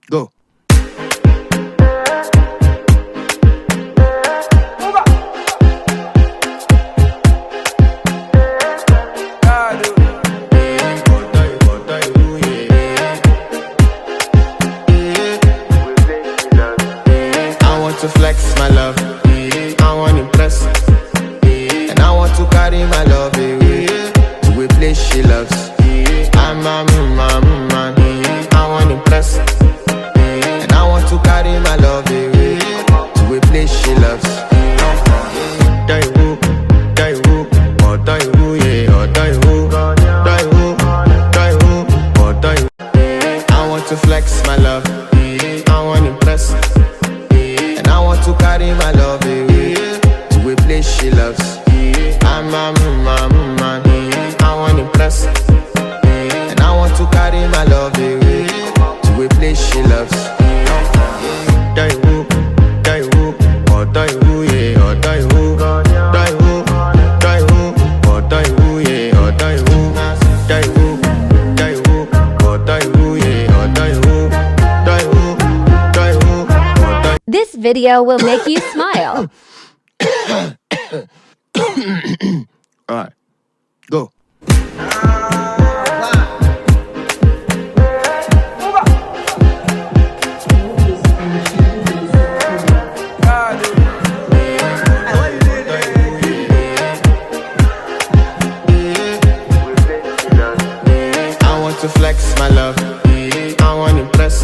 Go. I want to flex my love, I want to impress, and I want to carry my love away to a place she loves. I'm a man, I want to impress, and I want to carry my love away to a place she loves. Die who, oh die who, yeah, oh die who, oh die who. I want to flex my love, I want to impress, and I want to carry my love away to a place she loves. I'm a man, I want to impress, and I want to carry my love away to a place she loves. Die who, oh die who, yeah, oh die who, oh die who, yeah, oh die who, oh die who, yeah, oh die who, oh die. This video will make you smile. Alright. Go. I want to flex my love, I want to impress,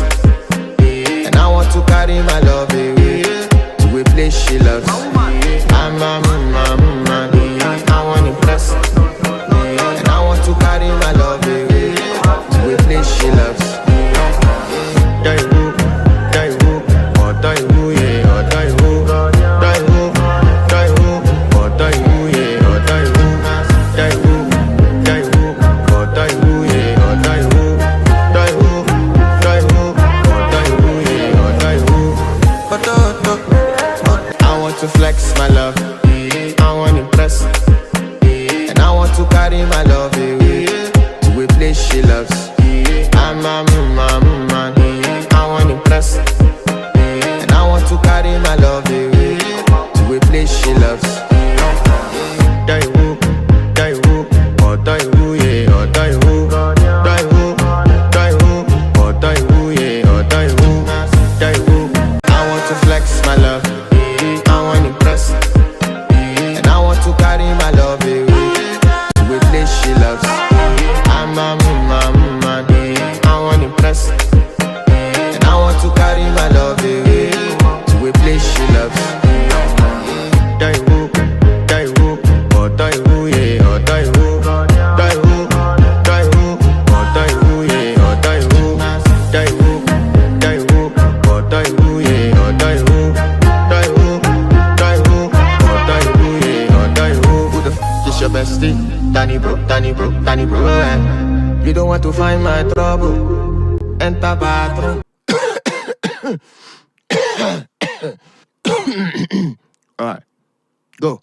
and I want to carry my love away to a place she loves. I'm a man, I want to impress, and I want to carry my love away to a place she loves. Die who, oh die who, yeah, oh die who, oh die who, yeah, oh die who, oh die who, yeah, oh die who, oh die who, yeah, oh die who. I want to flex my love, I want to impress, and I want to carry my love away to a place she loves. I'm a man, I want to impress, and I want to carry my love away to a place she loves. Die who, oh die who, yeah, oh die who, oh die who, yeah, oh die who. I want to flex my love, I want to impress, and I want to carry my love away to a place she loves. I'm a man, I want to impress, and I want to carry my love away to a place she loves. Die who, oh die who, yeah, oh die who, oh die who, yeah, oh die who, oh die who, yeah, oh die who, oh die who, yeah, oh die who. Who the f is your bestie? Danny bro, eh? You don't want to find my trouble, enter bathroom. Alright. Go.